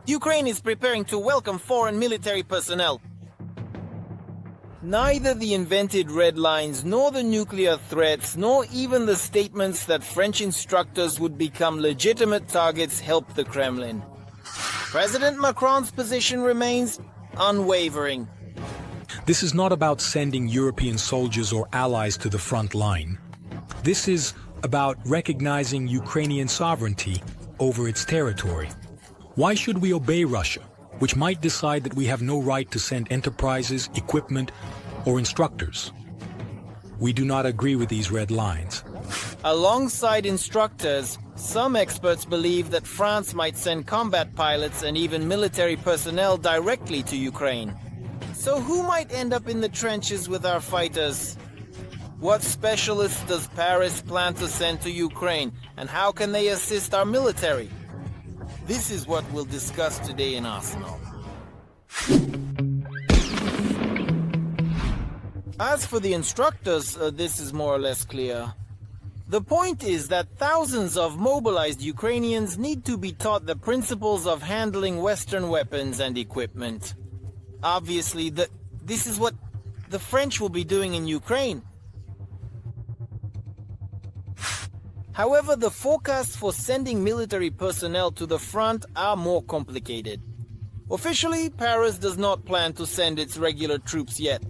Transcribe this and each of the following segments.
Ukraine is preparing to welcome foreign military personnel. Neither the invented red lines, nor the nuclear threats, nor even the statements that French instructors would become legitimate targets help the Kremlin. President Macron's position remains unwavering. This is not about sending European soldiers or allies to the front line. This is about recognizing Ukrainian sovereignty over its territory. Why should we obey Russia, which might decide that we have no right to send enterprises, equipment, or instructors? We do not agree with these red lines. Alongside instructors, some experts believe that France might send combat pilots and even military personnel directly to Ukraine. So who might end up in the trenches with our fighters? What specialists does Paris plan to send to Ukraine, and how can they assist our military? This is what we'll discuss today in Arsenal. As for the instructors, this is more or less clear. The point is that thousands of mobilized Ukrainians need to be taught the principles of handling Western weapons and equipment. Obviously, this is what the French will be doing in Ukraine. However, the forecasts for sending military personnel to the front are more complicated. Officially, Paris does not plan to send its regular troops yet.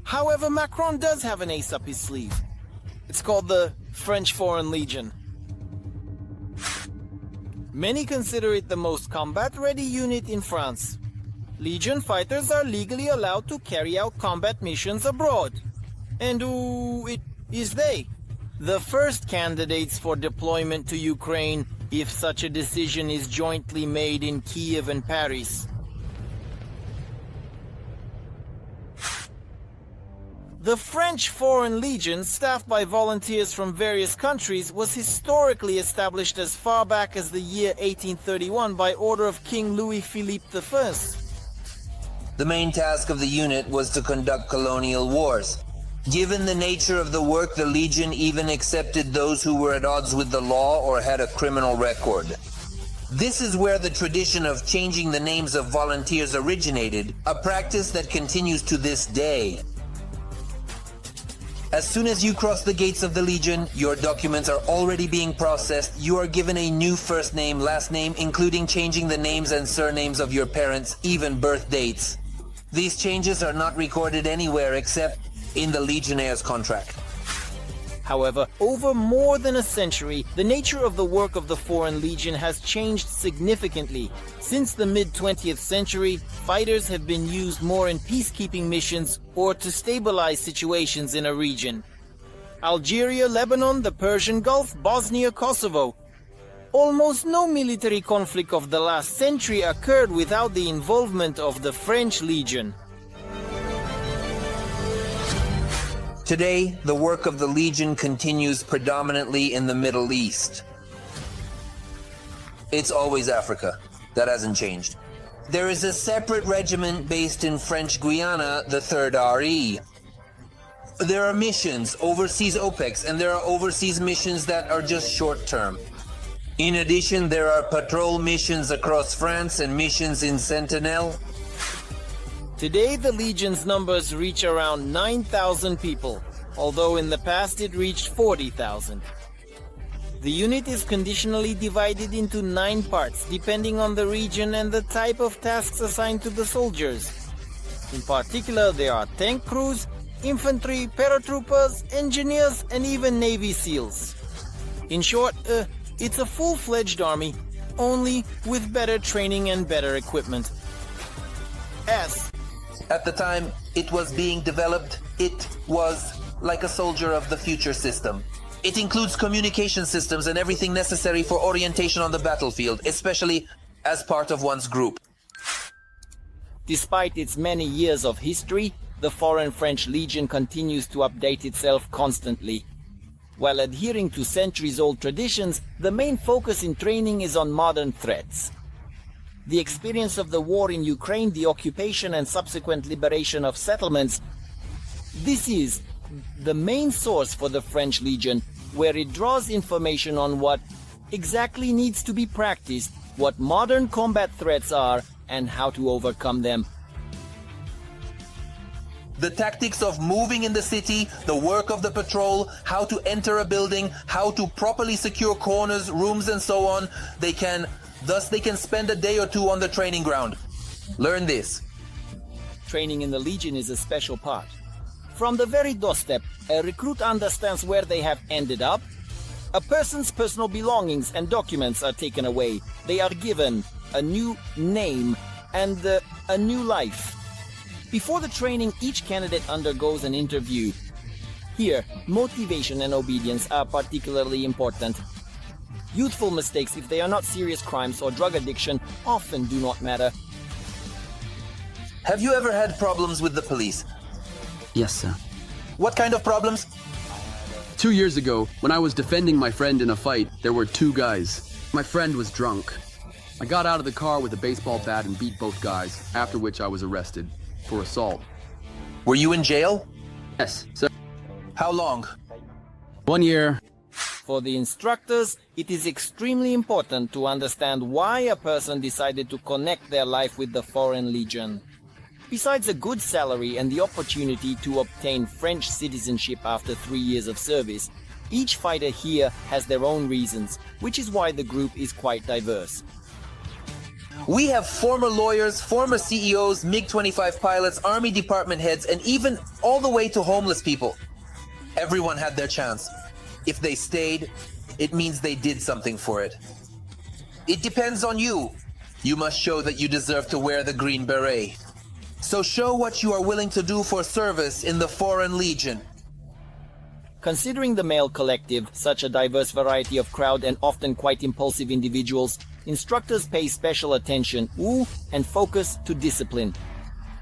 However, Macron does have an ace up his sleeve. It's called the French Foreign Legion. Many consider it the most combat-ready unit in France. Legion fighters are legally allowed to carry out combat missions abroad. And who is they? The first candidates for deployment to Ukraine, if such a decision is jointly made in Kiev and Paris. The French Foreign Legion, staffed by volunteers from various countries, was historically established as far back as the year 1831 by order of King Louis-Philippe I. The main task of the unit was to conduct colonial wars. Given the nature of the work, the Legion even accepted those who were at odds with the law or had a criminal record. This is where the tradition of changing the names of volunteers originated, a practice that continues to this day. As soon as you cross the gates of the Legion, your documents are already being processed. You are given a new first name, last name, including changing the names and surnames of your parents, even birth dates. These changes are not recorded anywhere except in the Legionnaire's contract. However, over more than a century, the nature of the work of the Foreign Legion has changed significantly. Since the mid-20th century, fighters have been used more in peacekeeping missions or to stabilize situations in a region. Algeria, Lebanon, the Persian Gulf, Bosnia, Kosovo. Almost no military conflict of the last century occurred without the involvement of the French Legion. Today, the work of the Legion continues predominantly in the Middle East. It's always Africa. That hasn't changed. There is a separate regiment based in French Guiana, the 3rd RE. There are missions, overseas OPEX, and there are overseas missions that are just short-term. In addition, there are patrol missions across France and missions in Sentinel. Today, the Legion's numbers reach around 9,000 people, although in the past it reached 40,000. The unit is conditionally divided into 9 parts, depending on the region and the type of tasks assigned to the soldiers. In particular, there are tank crews, infantry, paratroopers, engineers, and even Navy SEALs. In short, it's a full-fledged army, only with better training and better equipment. At the time it was being developed, it was like a soldier of the future system. It includes communication systems and everything necessary for orientation on the battlefield, especially as part of one's group. Despite its many years of history, the Foreign French Legion continues to update itself constantly. While adhering to centuries-old traditions, the main focus in training is on modern threats. The experience of the war in Ukraine, the occupation and subsequent liberation of settlements, this is the main source for the French Legion, where it draws information on what exactly needs to be practiced what modern combat threats are, and how to overcome them. The tactics of moving in the city, the work of the patrol, how to enter a building, how to properly secure corners, rooms and so on. They can spend a day or two on the training ground. Learn this. Training in the Legion is a special part. From the very doorstep, a recruit understands where they have ended up. A person's personal belongings and documents are taken away. They are given a new name and a new life. Before the training, each candidate undergoes an interview. Here, motivation and obedience are particularly important. Youthful mistakes, if they are not serious crimes or drug addiction, often do not matter. Have you ever had problems with the police? Yes, sir. What kind of problems? 2 years ago, when I was defending my friend in a fight, there were 2 guys. My friend was drunk. I got out of the car with a baseball bat and beat both guys, after which I was arrested for assault. Were you in jail? Yes, sir. How long? 1 year. For the instructors, it is extremely important to understand why a person decided to connect their life with the Foreign Legion. Besides a good salary and the opportunity to obtain French citizenship after 3 years of service, each fighter here has their own reasons, which is why the group is quite diverse. We have former lawyers, former CEOs, MiG-25 pilots, Army department heads, and even all the way to homeless people. Everyone had their chance. If they stayed, it means they did something for it. It depends on you. You must show that you deserve to wear the green beret. So show what you are willing to do for service in the Foreign Legion. Considering the male collective, such a diverse variety of crowd and often quite impulsive individuals, instructors pay special attention and focus to discipline.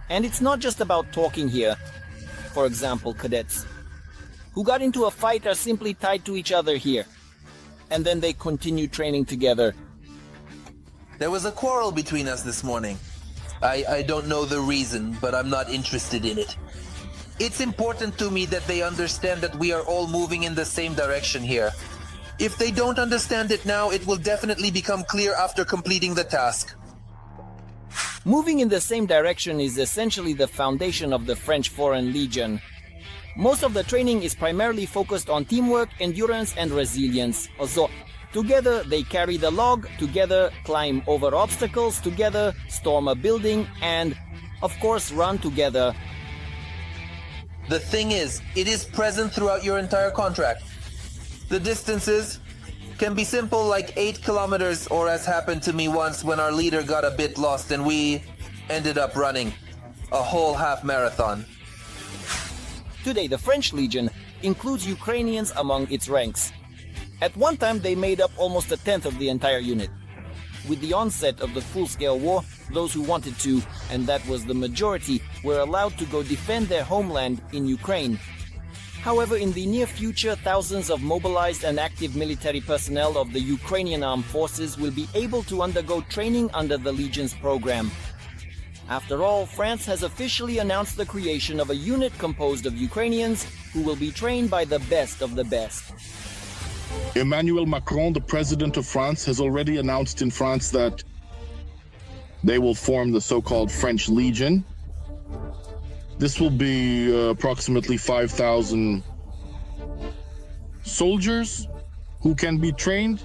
And it's not just about talking here. For example, cadets who got into a fight are simply tied to each other here. And then they continue training together. There was a quarrel between us this morning. I don't know the reason, but I'm not interested in it. It's important to me that they understand that we are all moving in the same direction here. If they don't understand it now, it will definitely become clear after completing the task. Moving in the same direction is essentially the foundation of the French Foreign Legion. Most of the training is primarily focused on teamwork, endurance and resilience. Also, together they carry the log, together climb over obstacles, together storm a building and, of course, run together. The thing is, it is present throughout your entire contract. The distances can be simple, like 8 kilometers, or as happened to me once when our leader got a bit lost and we ended up running a whole half marathon. Today, the French Legion includes Ukrainians among its ranks. At one time, they made up almost a tenth of the entire unit. With the onset of the full-scale war, those who wanted to, and that was the majority, were allowed to go defend their homeland in Ukraine. However, in the near future, thousands of mobilized and active military personnel of the Ukrainian armed forces will be able to undergo training under the Legion's program. After all, France has officially announced the creation of a unit composed of Ukrainians who will be trained by the best of the best. Emmanuel Macron, the president of France, has already announced in France that they will form the so-called French Legion. This will be approximately 5,000 soldiers who can be trained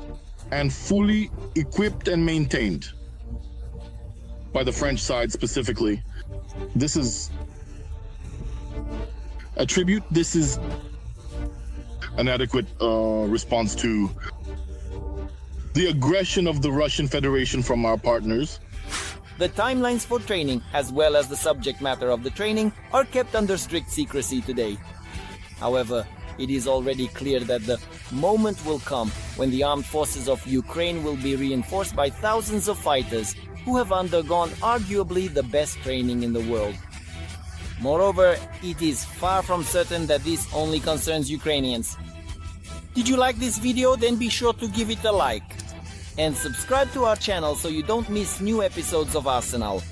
and fully equipped and maintained by the French side specifically. This is a tribute. This is an adequate response to the aggression of the Russian Federation from our partners. The timelines for training, as well as the subject matter of the training, are kept under strict secrecy today. However, it is already clear that the moment will come when the armed forces of Ukraine will be reinforced by thousands of fighters who have undergone arguably the best training in the world. Moreover, it is far from certain that this only concerns Ukrainians. Did you like this video? Then be sure to give it a like. And subscribe to our channel so you don't miss new episodes of Arsenal.